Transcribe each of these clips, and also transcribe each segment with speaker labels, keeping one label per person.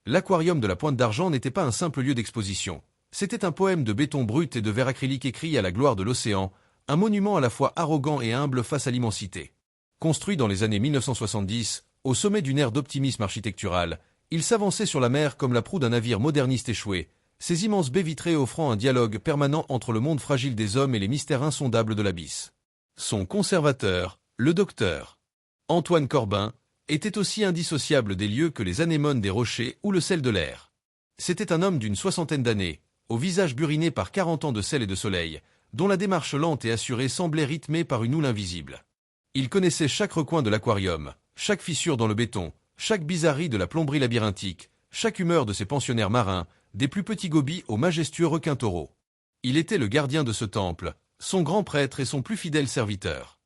Speaker 1: L'aquarium de la Pointe d'Argent n'était pas un simple lieu d'exposition. C'était un poème de béton brut et de verre acrylique écrit à la gloire de l'océan, un monument à la fois arrogant et humble face à l'immensité. Construit dans les années 1970, au sommet d'une ère d'optimisme architectural, il s'avançait sur la mer comme la proue d'un navire moderniste échoué, ses immenses baies vitrées offrant un dialogue permanent entre le monde fragile des hommes et les mystères insondables de l'abysse. Son conservateur, le docteur Antoine Corbin, était aussi indissociable des lieux que les anémones des rochers ou le sel de l'air. C'était un homme d'une soixantaine d'années, au visage buriné par 40 ans de sel et de soleil, dont la démarche lente et assurée semblait rythmée par une houle invisible. Il connaissait chaque recoin de l'aquarium, chaque fissure dans le béton, chaque bizarrerie de la plomberie labyrinthique, chaque humeur de ses pensionnaires marins, des plus petits gobies aux majestueux requins-taureaux. Il était le gardien de ce temple, son grand prêtre et son plus fidèle serviteur.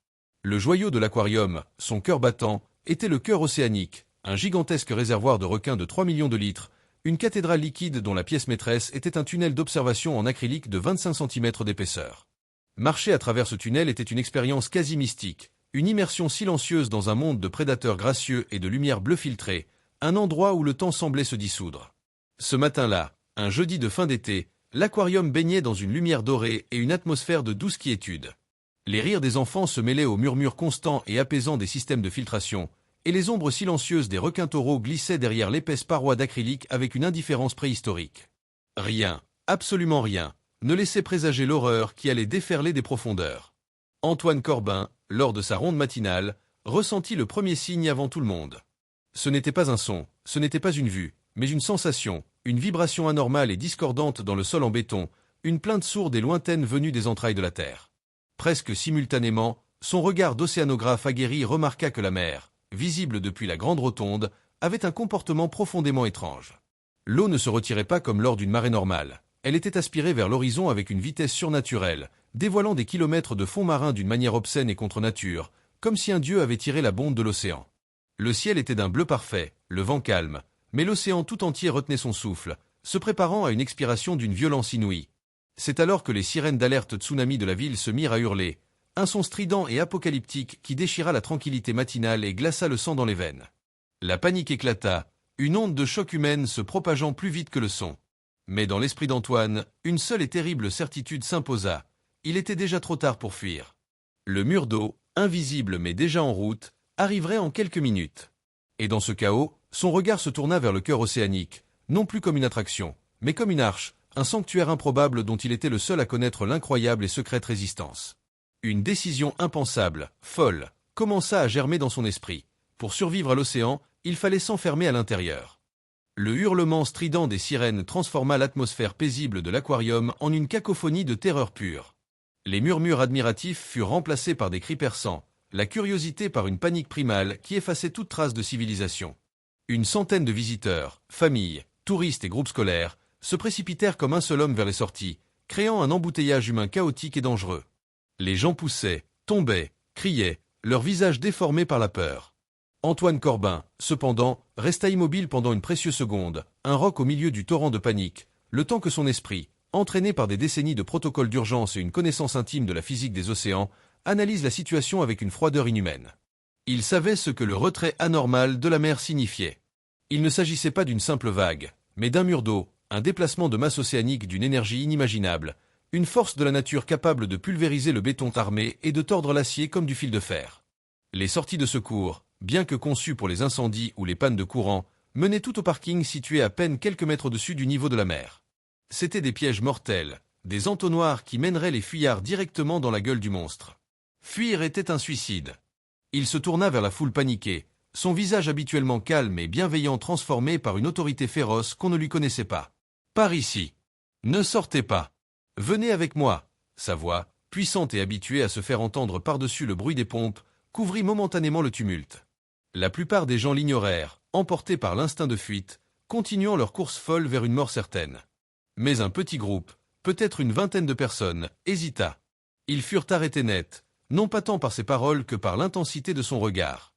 Speaker 1: Le joyau de l'aquarium, son cœur battant, était le cœur océanique, un gigantesque réservoir de requins de 3 millions de litres, une cathédrale liquide dont la pièce maîtresse était un tunnel d'observation en acrylique de 25 cm d'épaisseur. Marcher à travers ce tunnel était une expérience quasi mystique, une immersion silencieuse dans un monde de prédateurs gracieux et de lumière bleue filtrée, un endroit où le temps semblait se dissoudre. Ce matin-là, un jeudi de fin d'été, l'aquarium baignait dans une lumière dorée et une atmosphère de douce quiétude. Les rires des enfants se mêlaient aux murmures constants et apaisants des systèmes de filtration, et les ombres silencieuses des requins-taureaux glissaient derrière l'épaisse paroi d'acrylique avec une indifférence préhistorique. Rien, absolument rien, ne laissait présager l'horreur qui allait déferler des profondeurs. Antoine Corbin, lors de sa ronde matinale, ressentit le premier signe avant tout le monde. Ce n'était pas un son, ce n'était pas une vue, mais une sensation, une vibration anormale et discordante dans le sol en béton, une plainte sourde et lointaine venue des entrailles de la terre. Presque simultanément, son regard d'océanographe aguerri remarqua que la mer, visible depuis la grande rotonde, avait un comportement profondément étrange. L'eau ne se retirait pas comme lors d'une marée normale. Elle était aspirée vers l'horizon avec une vitesse surnaturelle, dévoilant des kilomètres de fond marin d'une manière obscène et contre nature, comme si un dieu avait tiré la bombe de l'océan. Le ciel était d'un bleu parfait, le vent calme, mais l'océan tout entier retenait son souffle, se préparant à une expiration d'une violence inouïe. C'est alors que les sirènes d'alerte tsunami de la ville se mirent à hurler, un son strident et apocalyptique qui déchira la tranquillité matinale et glaça le sang dans les veines. La panique éclata, une onde de choc humaine se propageant plus vite que le son. Mais dans l'esprit d'Antoine, une seule et terrible certitude s'imposa. Il était déjà trop tard pour fuir. Le mur d'eau, invisible mais déjà en route, arriverait en quelques minutes. Et dans ce chaos, son regard se tourna vers le cœur océanique, non plus comme une attraction, mais comme une arche, un sanctuaire improbable dont il était le seul à connaître l'incroyable et secrète résistance. Une décision impensable, folle, commença à germer dans son esprit. Pour survivre à l'océan, il fallait s'enfermer à l'intérieur. Le hurlement strident des sirènes transforma l'atmosphère paisible de l'aquarium en une cacophonie de terreur pure. Les murmures admiratifs furent remplacés par des cris perçants, la curiosité par une panique primale qui effaçait toute trace de civilisation. Une centaine de visiteurs, familles, touristes et groupes scolaires se précipitèrent comme un seul homme vers les sorties, créant un embouteillage humain chaotique et dangereux. Les gens poussaient, tombaient, criaient, leurs visages déformés par la peur. Antoine Corbin, cependant, resta immobile pendant une précieuse seconde, un roc au milieu du torrent de panique, le temps que son esprit, entraîné par des décennies de protocoles d'urgence et une connaissance intime de la physique des océans, analyse la situation avec une froideur inhumaine. Il savait ce que le retrait anormal de la mer signifiait. Il ne s'agissait pas d'une simple vague, mais d'un mur d'eau, un déplacement de masse océanique d'une énergie inimaginable, une force de la nature capable de pulvériser le béton armé et de tordre l'acier comme du fil de fer. Les sorties de secours, bien que conçues pour les incendies ou les pannes de courant, menaient tout au parking situé à peine quelques mètres au-dessus du niveau de la mer. C'étaient des pièges mortels, des entonnoirs qui mèneraient les fuyards directement dans la gueule du monstre. Fuir était un suicide. Il se tourna vers la foule paniquée, son visage habituellement calme et bienveillant transformé par une autorité féroce qu'on ne lui connaissait pas. « Par ici. Ne sortez pas. Venez avec moi. » Sa voix, puissante et habituée à se faire entendre par-dessus le bruit des pompes, couvrit momentanément le tumulte. La plupart des gens l'ignorèrent, emportés par l'instinct de fuite, continuant leur course folle vers une mort certaine. Mais un petit groupe, peut-être une vingtaine de personnes, hésita. Ils furent arrêtés net, non pas tant par ses paroles que par l'intensité de son regard.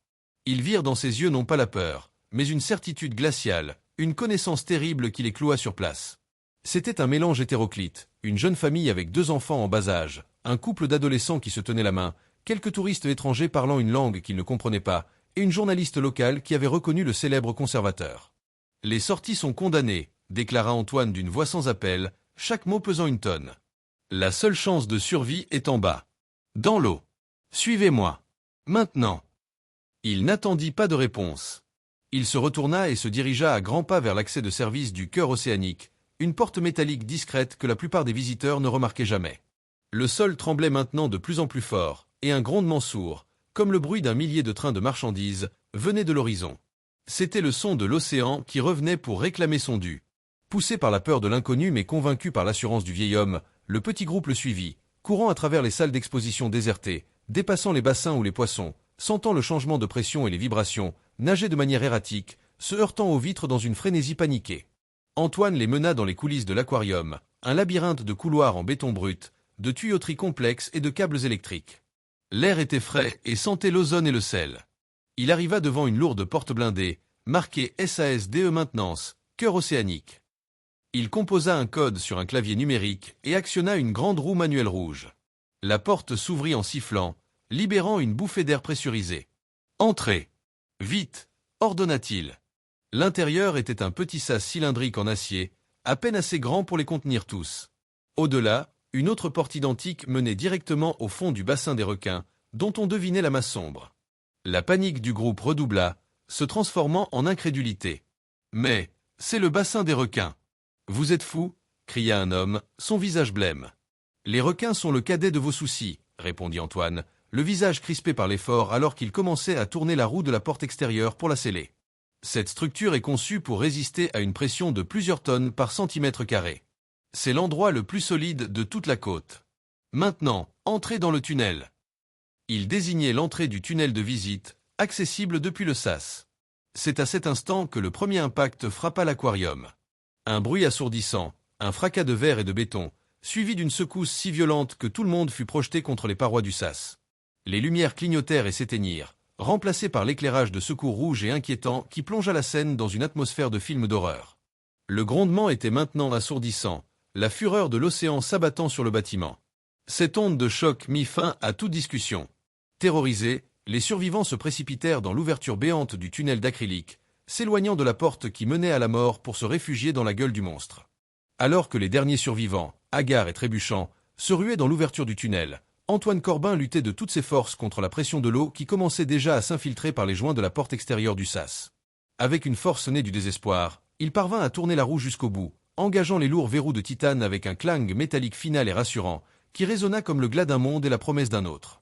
Speaker 1: Ils virent dans ses yeux non pas la peur, mais une certitude glaciale, une connaissance terrible qui les cloua sur place. C'était un mélange hétéroclite, une jeune famille avec 2 enfants en bas âge, un couple d'adolescents qui se tenaient la main, quelques touristes étrangers parlant une langue qu'ils ne comprenaient pas, et une journaliste locale qui avait reconnu le célèbre conservateur. Les sorties sont condamnées, déclara Antoine d'une voix sans appel, chaque mot pesant une tonne. La seule chance de survie est en bas. Dans l'eau. Suivez-moi. Maintenant. Il n'attendit pas de réponse. Il se retourna et se dirigea à grands pas vers l'accès de service du cœur océanique, une porte métallique discrète que la plupart des visiteurs ne remarquaient jamais. Le sol tremblait maintenant de plus en plus fort, et un grondement sourd, comme le bruit d'un millier de trains de marchandises, venait de l'horizon. C'était le son de l'océan qui revenait pour réclamer son dû. Poussé par la peur de l'inconnu mais convaincu par l'assurance du vieil homme, le petit groupe le suivit, courant à travers les salles d'exposition désertées, dépassant les bassins ou les poissons, sentant le changement de pression et les vibrations, nager de manière erratique, se heurtant aux vitres dans une frénésie paniquée. Antoine les mena dans les coulisses de l'aquarium, un labyrinthe de couloirs en béton brut, de tuyauteries complexes et de câbles électriques. L'air était frais et sentait l'ozone et le sel. Il arriva devant une lourde porte blindée, marquée SASDE Maintenance, cœur océanique. Il composa un code sur un clavier numérique et actionna une grande roue manuelle rouge. La porte s'ouvrit en sifflant, libérant une bouffée d'air pressurisé. « Entrez !»« Vite !» ordonna-t-il. L'intérieur était un petit sas cylindrique en acier, à peine assez grand pour les contenir tous. Au-delà, une autre porte identique menait directement au fond du bassin des requins, dont on devinait la masse sombre. La panique du groupe redoubla, se transformant en incrédulité. « Mais, c'est le bassin des requins !»« Vous êtes fous ?» cria un homme, son visage blême. « Les requins sont le cadet de vos soucis », répondit Antoine, le visage crispé par l'effort alors qu'il commençait à tourner la roue de la porte extérieure pour la sceller. Cette structure est conçue pour résister à une pression de plusieurs tonnes par centimètre carré. C'est l'endroit le plus solide de toute la côte. Maintenant, entrez dans le tunnel. Il désignait l'entrée du tunnel de visite, accessible depuis le sas. C'est à cet instant que le premier impact frappa l'aquarium. Un bruit assourdissant, un fracas de verre et de béton, suivi d'une secousse si violente que tout le monde fut projeté contre les parois du sas. Les lumières clignotèrent et s'éteignirent, remplacées par l'éclairage de secours rouge et inquiétant qui plongea la scène dans une atmosphère de film d'horreur. Le grondement était maintenant assourdissant, la fureur de l'océan s'abattant sur le bâtiment. Cette onde de choc mit fin à toute discussion. Terrorisés, les survivants se précipitèrent dans l'ouverture béante du tunnel d'acrylique, s'éloignant de la porte qui menait à la mort pour se réfugier dans la gueule du monstre. Alors que les derniers survivants, hagards et trébuchants, se ruaient dans l'ouverture du tunnel, Antoine Corbin luttait de toutes ses forces contre la pression de l'eau qui commençait déjà à s'infiltrer par les joints de la porte extérieure du sas. Avec une force née du désespoir, il parvint à tourner la roue jusqu'au bout, engageant les lourds verrous de titane avec un clang métallique final et rassurant, qui résonna comme le glas d'un monde et la promesse d'un autre.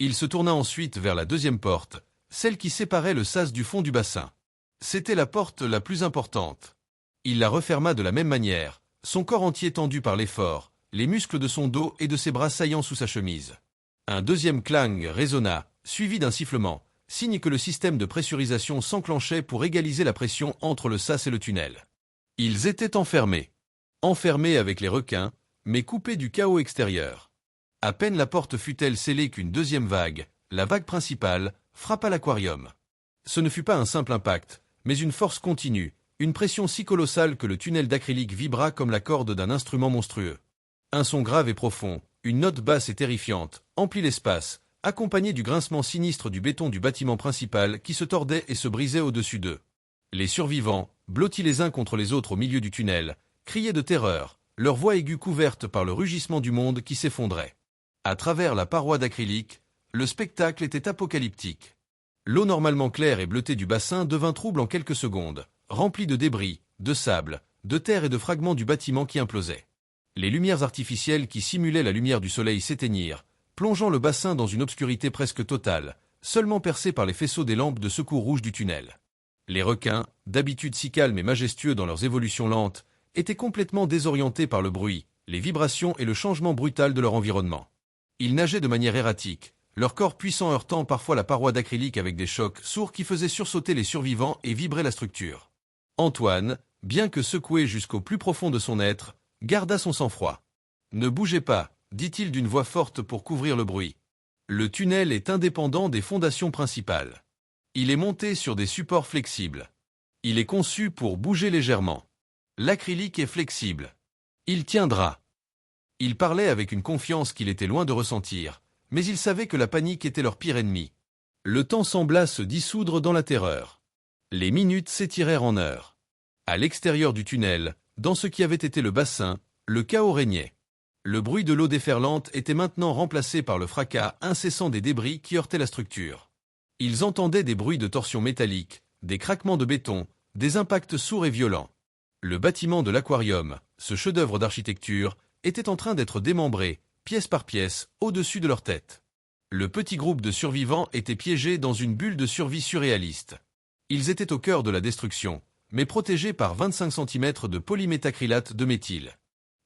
Speaker 1: Il se tourna ensuite vers la deuxième porte, celle qui séparait le sas du fond du bassin. C'était la porte la plus importante. Il la referma de la même manière, son corps entier tendu par l'effort, les muscles de son dos et de ses bras saillants sous sa chemise. Un deuxième clang résonna, suivi d'un sifflement, signe que le système de pressurisation s'enclenchait pour égaliser la pression entre le sas et le tunnel. Ils étaient enfermés. Enfermés avec les requins, mais coupés du chaos extérieur. À peine la porte fut-elle scellée qu'une deuxième vague, la vague principale, frappa l'aquarium. Ce ne fut pas un simple impact, mais une force continue, une pression si colossale que le tunnel d'acrylique vibra comme la corde d'un instrument monstrueux. Un son grave et profond, une note basse et terrifiante, emplit l'espace, accompagné du grincement sinistre du béton du bâtiment principal qui se tordait et se brisait au-dessus d'eux. Les survivants, blottis les uns contre les autres au milieu du tunnel, criaient de terreur, leur voix aiguë couverte par le rugissement du monde qui s'effondrait. À travers la paroi d'acrylique, le spectacle était apocalyptique. L'eau normalement claire et bleutée du bassin devint trouble en quelques secondes, remplie de débris, de sable, de terre et de fragments du bâtiment qui implosait. Les lumières artificielles qui simulaient la lumière du soleil s'éteignirent, plongeant le bassin dans une obscurité presque totale, seulement percée par les faisceaux des lampes de secours rouges du tunnel. Les requins, d'habitude si calmes et majestueux dans leurs évolutions lentes, étaient complètement désorientés par le bruit, les vibrations et le changement brutal de leur environnement. Ils nageaient de manière erratique, leur corps puissant heurtant parfois la paroi d'acrylique avec des chocs sourds qui faisaient sursauter les survivants et vibrer la structure. Antoine, bien que secoué jusqu'au plus profond de son être, garda son sang-froid. « Ne bougez pas », dit-il d'une voix forte pour couvrir le bruit. Le tunnel est indépendant des fondations principales. Il est monté sur des supports flexibles. Il est conçu pour bouger légèrement. L'acrylique est flexible. Il tiendra. Il parlait avec une confiance qu'il était loin de ressentir, mais il savait que la panique était leur pire ennemi. Le temps sembla se dissoudre dans la terreur. Les minutes s'étirèrent en heures. À l'extérieur du tunnel, dans ce qui avait été le bassin, le chaos régnait. Le bruit de l'eau déferlante était maintenant remplacé par le fracas incessant des débris qui heurtaient la structure. Ils entendaient des bruits de torsion métallique, des craquements de béton, des impacts sourds et violents. Le bâtiment de l'aquarium, ce chef-d'œuvre d'architecture, était en train d'être démembré, pièce par pièce, au-dessus de leur tête. Le petit groupe de survivants était piégé dans une bulle de survie surréaliste. Ils étaient au cœur de la destruction, mais protégés par 25 cm de polyméthacrylate de méthyle.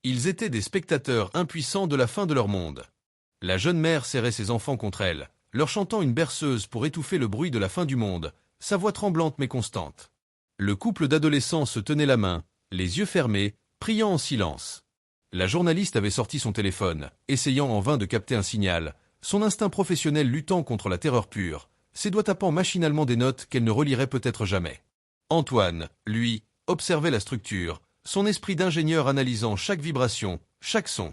Speaker 1: Ils étaient des spectateurs impuissants de la fin de leur monde. La jeune mère serrait ses enfants contre elle, leur chantant une berceuse pour étouffer le bruit de la fin du monde, sa voix tremblante mais constante. Le couple d'adolescents se tenait la main, les yeux fermés, priant en silence. La journaliste avait sorti son téléphone, essayant en vain de capter un signal, son instinct professionnel luttant contre la terreur pure, ses doigts tapant machinalement des notes qu'elle ne relirait peut-être jamais. Antoine, lui, observait la structure, son esprit d'ingénieur analysant chaque vibration, chaque son.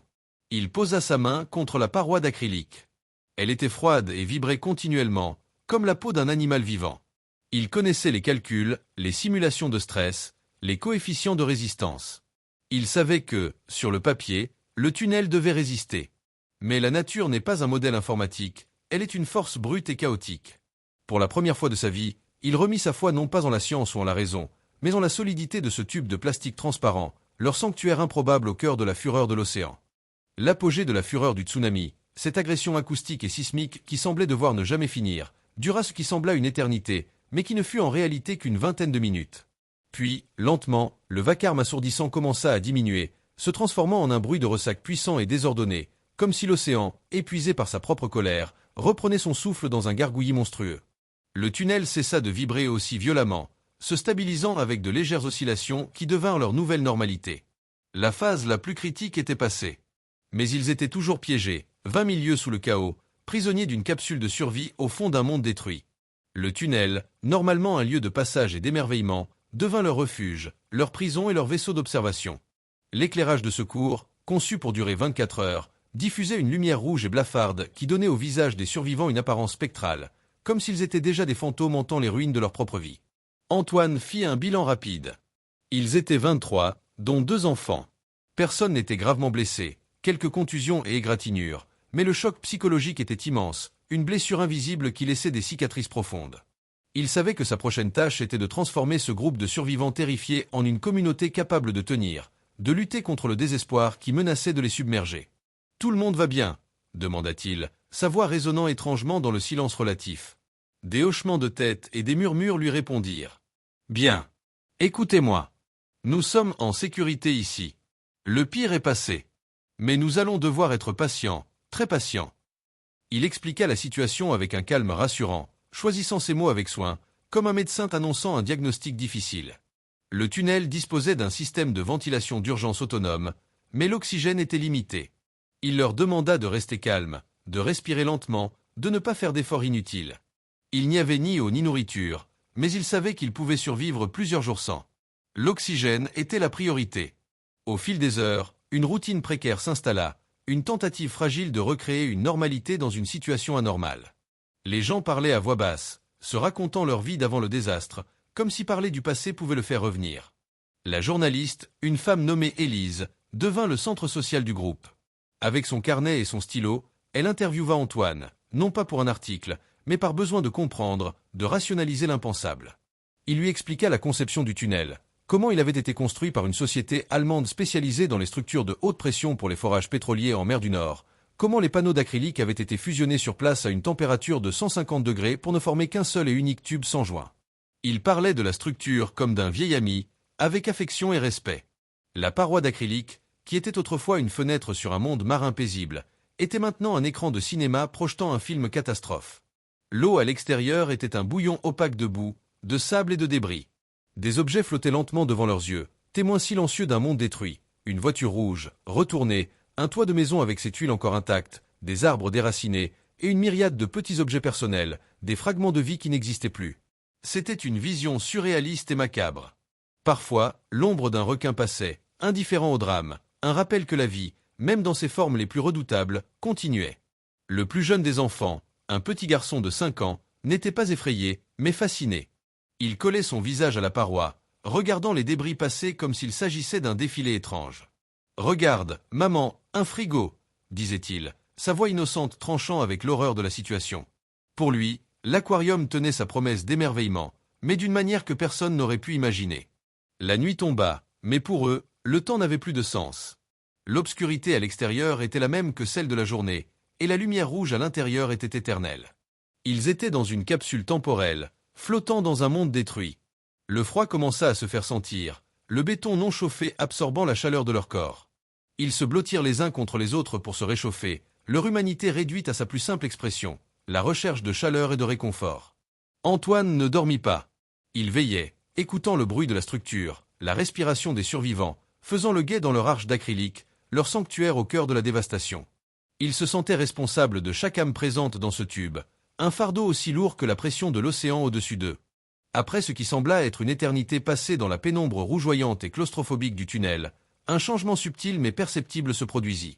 Speaker 1: Il posa sa main contre la paroi d'acrylique. Elle était froide et vibrait continuellement, comme la peau d'un animal vivant. Il connaissait les calculs, les simulations de stress, les coefficients de résistance. Il savait que, sur le papier, le tunnel devait résister. Mais la nature n'est pas un modèle informatique, elle est une force brute et chaotique. Pour la première fois de sa vie, il remit sa foi non pas en la science ou en la raison, mais en la solidité de ce tube de plastique transparent, leur sanctuaire improbable au cœur de la fureur de l'océan. L'apogée de la fureur du tsunami, cette agression acoustique et sismique qui semblait devoir ne jamais finir, dura ce qui sembla une éternité, mais qui ne fut en réalité qu'une vingtaine de minutes. Puis, lentement, le vacarme assourdissant commença à diminuer, se transformant en un bruit de ressac puissant et désordonné, comme si l'océan, épuisé par sa propre colère, reprenait son souffle dans un gargouillis monstrueux. Le tunnel cessa de vibrer aussi violemment, se stabilisant avec de légères oscillations qui devinrent leur nouvelle normalité. La phase la plus critique était passée. Mais ils étaient toujours piégés, 20 000 lieues sous le chaos, prisonniers d'une capsule de survie au fond d'un monde détruit. Le tunnel, normalement un lieu de passage et d'émerveillement, devint leur refuge, leur prison et leur vaisseau d'observation. L'éclairage de secours, conçu pour durer 24 heures, diffusait une lumière rouge et blafarde qui donnait au visage des survivants une apparence spectrale, comme s'ils étaient déjà des fantômes hantant les ruines de leur propre vie. Antoine fit un bilan rapide. Ils étaient 23, dont 2 enfants. Personne n'était gravement blessé, quelques contusions et égratignures, mais le choc psychologique était immense, une blessure invisible qui laissait des cicatrices profondes. Il savait que sa prochaine tâche était de transformer ce groupe de survivants terrifiés en une communauté capable de tenir, de lutter contre le désespoir qui menaçait de les submerger. « Tout le monde va bien ?» demanda-t-il, sa voix résonnant étrangement dans le silence relatif. Des hochements de tête et des murmures lui répondirent. « Bien. Écoutez-moi. Nous sommes en sécurité ici. Le pire est passé. Mais nous allons devoir être patients, très patients. » Il expliqua la situation avec un calme rassurant, choisissant ses mots avec soin, comme un médecin annonçant un diagnostic difficile. Le tunnel disposait d'un système de ventilation d'urgence autonome, mais l'oxygène était limité. Il leur demanda de rester calmes, de respirer lentement, de ne pas faire d'efforts inutiles. Il n'y avait ni eau ni nourriture, mais ils savaient qu'ils pouvaient survivre plusieurs jours sans. L'oxygène était la priorité. Au fil des heures, une routine précaire s'installa, une tentative fragile de recréer une normalité dans une situation anormale. Les gens parlaient à voix basse, se racontant leur vie d'avant le désastre, comme si parler du passé pouvait le faire revenir. La journaliste, une femme nommée Élise, devint le centre social du groupe. Avec son carnet et son stylo, elle interviewa Antoine, non pas pour un article, mais par besoin de comprendre, de rationaliser l'impensable. Il lui expliqua la conception du tunnel, comment il avait été construit par une société allemande spécialisée dans les structures de haute pression pour les forages pétroliers en mer du Nord, comment les panneaux d'acrylique avaient été fusionnés sur place à une température de 150 degrés pour ne former qu'un seul et unique tube sans joint. Il parlait de la structure comme d'un vieil ami, avec affection et respect. La paroi d'acrylique, qui était autrefois une fenêtre sur un monde marin paisible, était maintenant un écran de cinéma projetant un film catastrophe. L'eau à l'extérieur était un bouillon opaque de boue, de sable et de débris. Des objets flottaient lentement devant leurs yeux, témoins silencieux d'un monde détruit. Une voiture rouge, retournée, un toit de maison avec ses tuiles encore intactes, des arbres déracinés, et une myriade de petits objets personnels, des fragments de vie qui n'existaient plus. C'était une vision surréaliste et macabre. Parfois, l'ombre d'un requin passait, indifférent au drame, un rappel que la vie, même dans ses formes les plus redoutables, continuait. Le plus jeune des enfants, un petit garçon de 5 ans, n'était pas effrayé, mais fasciné. Il collait son visage à la paroi, regardant les débris passer comme s'il s'agissait d'un défilé étrange. « Regarde, maman, un frigo !» disait-il, sa voix innocente tranchant avec l'horreur de la situation. Pour lui, l'aquarium tenait sa promesse d'émerveillement, mais d'une manière que personne n'aurait pu imaginer. La nuit tomba, mais pour eux, le temps n'avait plus de sens. L'obscurité à l'extérieur était la même que celle de la journée, et la lumière rouge à l'intérieur était éternelle. Ils étaient dans une capsule temporelle, flottant dans un monde détruit. Le froid commença à se faire sentir, le béton non chauffé absorbant la chaleur de leur corps. Ils se blottirent les uns contre les autres pour se réchauffer, leur humanité réduite à sa plus simple expression, la recherche de chaleur et de réconfort. Antoine ne dormit pas. Il veillait, écoutant le bruit de la structure, la respiration des survivants, faisant le guet dans leur arche d'acrylique, leur sanctuaire au cœur de la dévastation. Il se sentait responsable de chaque âme présente dans ce tube, un fardeau aussi lourd que la pression de l'océan au-dessus d'eux. Après ce qui sembla être une éternité passée dans la pénombre rougeoyante et claustrophobique du tunnel, un changement subtil mais perceptible se produisit.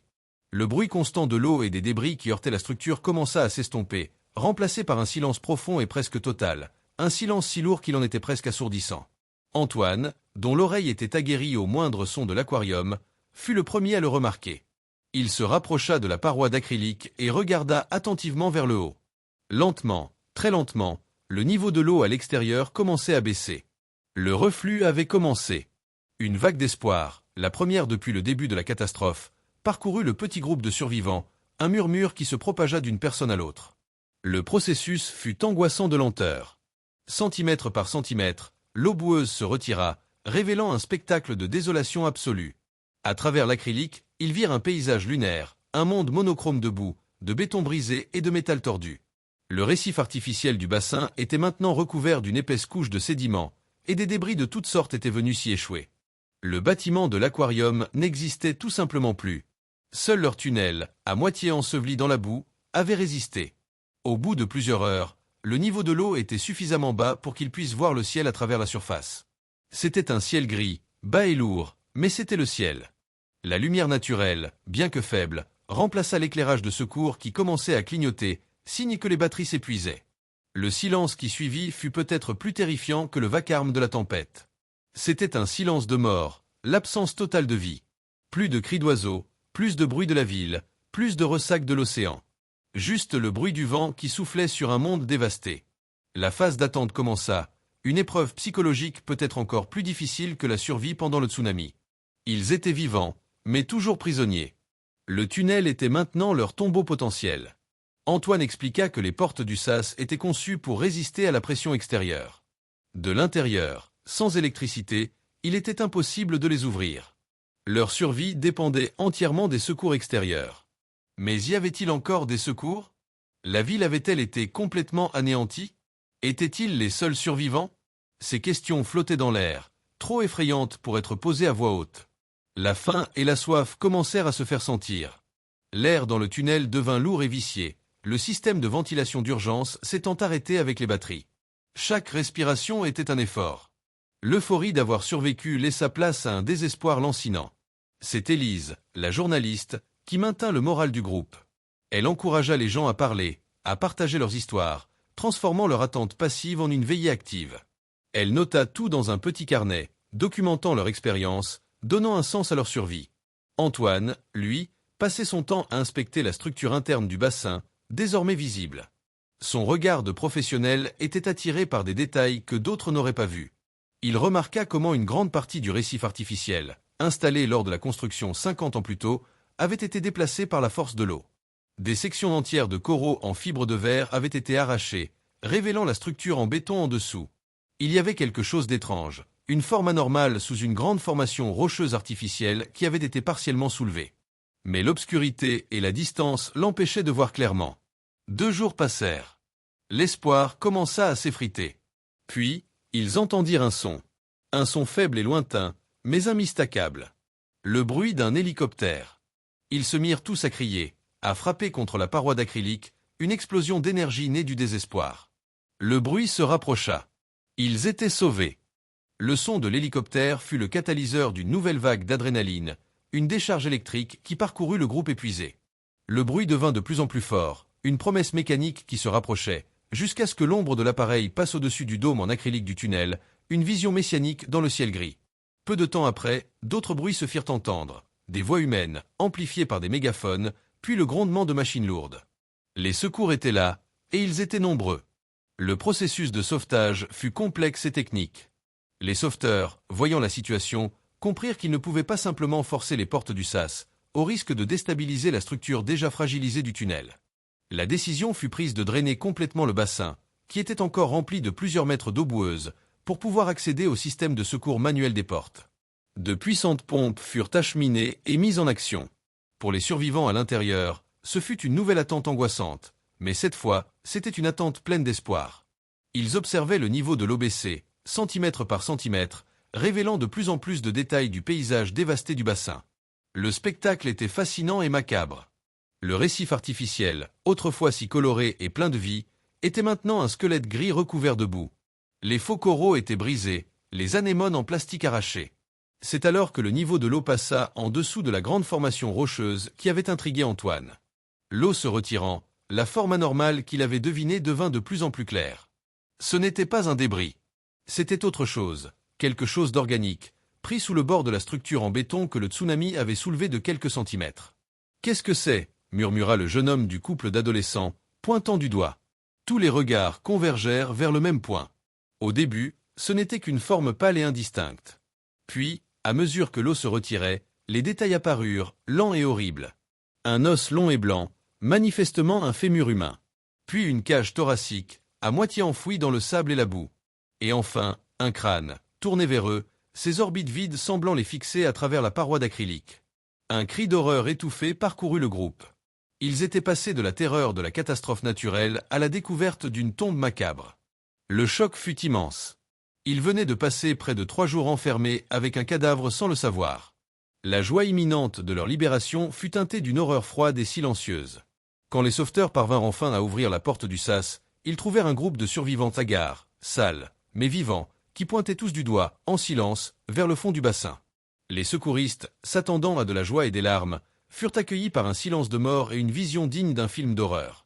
Speaker 1: Le bruit constant de l'eau et des débris qui heurtaient la structure commença à s'estomper, remplacé par un silence profond et presque total, un silence si lourd qu'il en était presque assourdissant. Antoine, dont l'oreille était aguerrie au moindre son de l'aquarium, fut le premier à le remarquer. Il se rapprocha de la paroi d'acrylique et regarda attentivement vers le haut. Lentement, très lentement, le niveau de l'eau à l'extérieur commençait à baisser. Le reflux avait commencé. Une vague d'espoir, la première depuis le début de la catastrophe, parcourut le petit groupe de survivants, un murmure qui se propagea d'une personne à l'autre. Le processus fut angoissant de lenteur. Centimètre par centimètre, l'eau boueuse se retira, révélant un spectacle de désolation absolue. À travers l'acrylique, ils virent un paysage lunaire, un monde monochrome de boue, de béton brisé et de métal tordu. Le récif artificiel du bassin était maintenant recouvert d'une épaisse couche de sédiments, et des débris de toutes sortes étaient venus s'y échouer. Le bâtiment de l'aquarium n'existait tout simplement plus. Seul leur tunnel, à moitié enseveli dans la boue, avait résisté. Au bout de plusieurs heures, le niveau de l'eau était suffisamment bas pour qu'ils puissent voir le ciel à travers la surface. C'était un ciel gris, bas et lourd, mais c'était le ciel. La lumière naturelle, bien que faible, remplaça l'éclairage de secours qui commençait à clignoter, signe que les batteries s'épuisaient. Le silence qui suivit fut peut-être plus terrifiant que le vacarme de la tempête. C'était un silence de mort, l'absence totale de vie. Plus de cris d'oiseaux, plus de bruit de la ville, plus de ressac de l'océan. Juste le bruit du vent qui soufflait sur un monde dévasté. La phase d'attente commença, une épreuve psychologique peut-être encore plus difficile que la survie pendant le tsunami. Ils étaient vivants, mais toujours prisonniers. Le tunnel était maintenant leur tombeau potentiel. Antoine expliqua que les portes du sas étaient conçues pour résister à la pression extérieure. De l'intérieur, sans électricité, il était impossible de les ouvrir. Leur survie dépendait entièrement des secours extérieurs. Mais y avait-il encore des secours? La ville avait-elle été complètement anéantie? Étaient-ils les seuls survivants? Ces questions flottaient dans l'air, trop effrayantes pour être posées à voix haute. La faim et la soif commencèrent à se faire sentir. L'air dans le tunnel devint lourd et vicié. Le système de ventilation d'urgence s'étant arrêté avec les batteries. Chaque respiration était un effort. L'euphorie d'avoir survécu laissa place à un désespoir lancinant. C'est Élise, la journaliste, qui maintint le moral du groupe. Elle encouragea les gens à parler, à partager leurs histoires, transformant leur attente passive en une veillée active. Elle nota tout dans un petit carnet, documentant leur expérience, donnant un sens à leur survie. Antoine, lui, passait son temps à inspecter la structure interne du bassin, désormais visible. Son regard de professionnel était attiré par des détails que d'autres n'auraient pas vus. Il remarqua comment une grande partie du récif artificiel, installé lors de la construction 50 ans plus tôt, avait été déplacée par la force de l'eau. Des sections entières de coraux en fibre de verre avaient été arrachées, révélant la structure en béton en dessous. Il y avait quelque chose d'étrange, une forme anormale sous une grande formation rocheuse artificielle qui avait été partiellement soulevée. Mais l'obscurité et la distance l'empêchaient de voir clairement. 2 jours passèrent. L'espoir commença à s'effriter. Puis, ils entendirent un son faible et lointain, mais immistakable. Le bruit d'un hélicoptère. Ils se mirent tous à crier, à frapper contre la paroi d'acrylique, une explosion d'énergie née du désespoir. Le bruit se rapprocha. Ils étaient sauvés. Le son de l'hélicoptère fut le catalyseur d'une nouvelle vague d'adrénaline, une décharge électrique qui parcourut le groupe épuisé. Le bruit devint de plus en plus fort, une promesse mécanique qui se rapprochait, jusqu'à ce que l'ombre de l'appareil passe au-dessus du dôme en acrylique du tunnel, une vision messianique dans le ciel gris. Peu de temps après, d'autres bruits se firent entendre, des voix humaines, amplifiées par des mégaphones, puis le grondement de machines lourdes. Les secours étaient là, et ils étaient nombreux. Le processus de sauvetage fut complexe et technique. Les sauveteurs, voyant la situation, comprirent qu'ils ne pouvaient pas simplement forcer les portes du sas, au risque de déstabiliser la structure déjà fragilisée du tunnel. La décision fut prise de drainer complètement le bassin, qui était encore rempli de plusieurs mètres d'eau boueuse, pour pouvoir accéder au système de secours manuel des portes. De puissantes pompes furent acheminées et mises en action. Pour les survivants à l'intérieur, ce fut une nouvelle attente angoissante, mais cette fois, c'était une attente pleine d'espoir. Ils observaient le niveau de l'eau baisser, centimètre par centimètre, révélant de plus en plus de détails du paysage dévasté du bassin. Le spectacle était fascinant et macabre. Le récif artificiel, autrefois si coloré et plein de vie, était maintenant un squelette gris recouvert de boue. Les faux coraux étaient brisés, les anémones en plastique arrachées. C'est alors que le niveau de l'eau passa en dessous de la grande formation rocheuse qui avait intrigué Antoine. L'eau se retirant, la forme anormale qu'il avait devinée devint de plus en plus claire. Ce n'était pas un débris. C'était autre chose, quelque chose d'organique, pris sous le bord de la structure en béton que le tsunami avait soulevé de quelques centimètres. « Qu'est-ce que c'est » murmura le jeune homme du couple d'adolescents, pointant du doigt. Tous les regards convergèrent vers le même point. Au début, ce n'était qu'une forme pâle et indistincte. Puis, à mesure que l'eau se retirait, les détails apparurent, lents et horribles. Un os long et blanc, manifestement un fémur humain. Puis une cage thoracique, à moitié enfouie dans le sable et la boue. Et enfin, un crâne, tourné vers eux, ses orbites vides semblant les fixer à travers la paroi d'acrylique. Un cri d'horreur étouffé parcourut le groupe. Ils étaient passés de la terreur de la catastrophe naturelle à la découverte d'une tombe macabre. Le choc fut immense. Ils venaient de passer près de 3 jours enfermés avec un cadavre sans le savoir. La joie imminente de leur libération fut teintée d'une horreur froide et silencieuse. Quand les sauveteurs parvinrent enfin à ouvrir la porte du sas, ils trouvèrent un groupe de survivants hagards, sales, mais vivants, qui pointaient tous du doigt, en silence, vers le fond du bassin. Les secouristes, s'attendant à de la joie et des larmes, furent accueillis par un silence de mort et une vision digne d'un film d'horreur.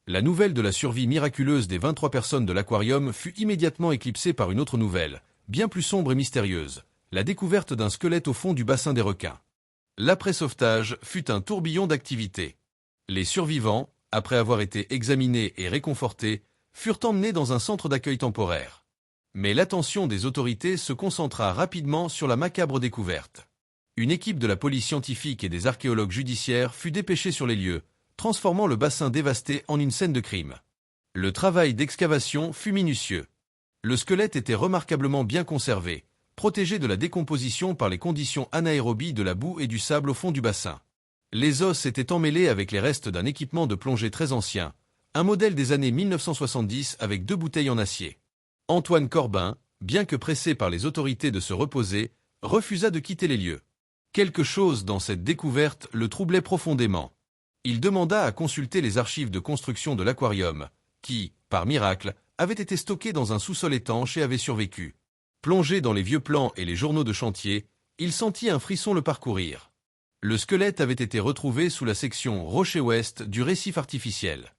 Speaker 1: La nouvelle de la survie miraculeuse des 23 personnes de l'aquarium fut immédiatement éclipsée par une autre nouvelle, bien plus sombre et mystérieuse, la découverte d'un squelette au fond du bassin des requins. L'après-sauvetage fut un tourbillon d'activités. Les survivants, après avoir été examinés et réconfortés, furent emmenés dans un centre d'accueil temporaire. Mais l'attention des autorités se concentra rapidement sur la macabre découverte. Une équipe de la police scientifique et des archéologues judiciaires fut dépêchée sur les lieux, transformant le bassin dévasté en une scène de crime. Le travail d'excavation fut minutieux. Le squelette était remarquablement bien conservé, protégé de la décomposition par les conditions anaérobies de la boue et du sable au fond du bassin. Les os étaient emmêlés avec les restes d'un équipement de plongée très ancien, un modèle des années 1970 avec 2 bouteilles en acier. Antoine Corbin, bien que pressé par les autorités de se reposer, refusa de quitter les lieux. Quelque chose dans cette découverte le troublait profondément. Il demanda à consulter les archives de construction de l'aquarium, qui, par miracle, avaient été stockées dans un sous-sol étanche et avaient survécu. Plongé dans les vieux plans et les journaux de chantier, il sentit un frisson le parcourir. Le squelette avait été retrouvé sous la section rocher ouest du récif artificiel.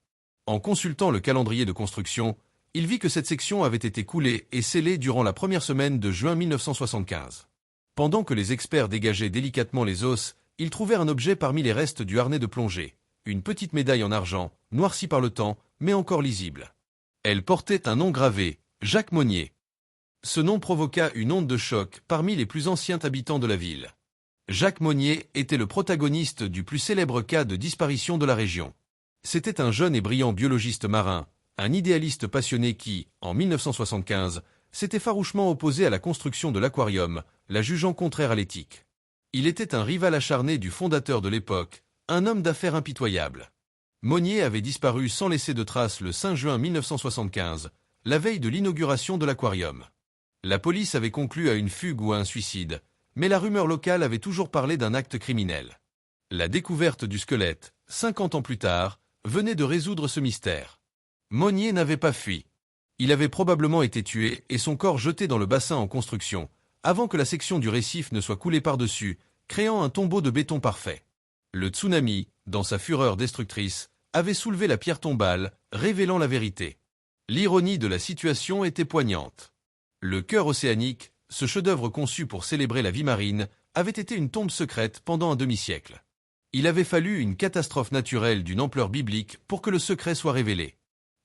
Speaker 1: En consultant le calendrier de construction, il vit que cette section avait été coulée et scellée durant la première semaine de juin 1975. Pendant que les experts dégageaient délicatement les os, ils trouvèrent un objet parmi les restes du harnais de plongée, une petite médaille en argent, noircie par le temps, mais encore lisible. Elle portait un nom gravé, Jacques Monnier. Ce nom provoqua une onde de choc parmi les plus anciens habitants de la ville. Jacques Monnier était le protagoniste du plus célèbre cas de disparition de la région. C'était un jeune et brillant biologiste marin, un idéaliste passionné qui, en 1975, s'était farouchement opposé à la construction de l'aquarium, la jugeant contraire à l'éthique. Il était un rival acharné du fondateur de l'époque, un homme d'affaires impitoyable. Monnier avait disparu sans laisser de traces le 5 juin 1975, la veille de l'inauguration de l'aquarium. La police avait conclu à une fugue ou à un suicide, mais la rumeur locale avait toujours parlé d'un acte criminel. La découverte du squelette, 50 ans plus tard, venait de résoudre ce mystère. Monnier n'avait pas fui. Il avait probablement été tué et son corps jeté dans le bassin en construction, avant que la section du récif ne soit coulée par-dessus, créant un tombeau de béton parfait. Le tsunami, dans sa fureur destructrice, avait soulevé la pierre tombale, révélant la vérité. L'ironie de la situation était poignante. Le cœur océanique, ce chef-d'œuvre conçu pour célébrer la vie marine, avait été une tombe secrète pendant un demi-siècle. Il avait fallu une catastrophe naturelle d'une ampleur biblique pour que le secret soit révélé.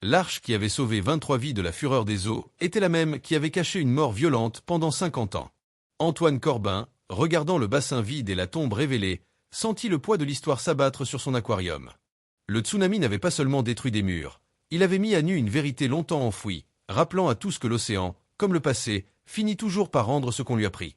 Speaker 1: L'arche qui avait sauvé 23 vies de la fureur des eaux était la même qui avait caché une mort violente pendant 50 ans. Antoine Corbin, regardant le bassin vide et la tombe révélée, sentit le poids de l'histoire s'abattre sur son aquarium. Le tsunami n'avait pas seulement détruit des murs, il avait mis à nu une vérité longtemps enfouie, rappelant à tous que l'océan, comme le passé, finit toujours par rendre ce qu'on lui a pris.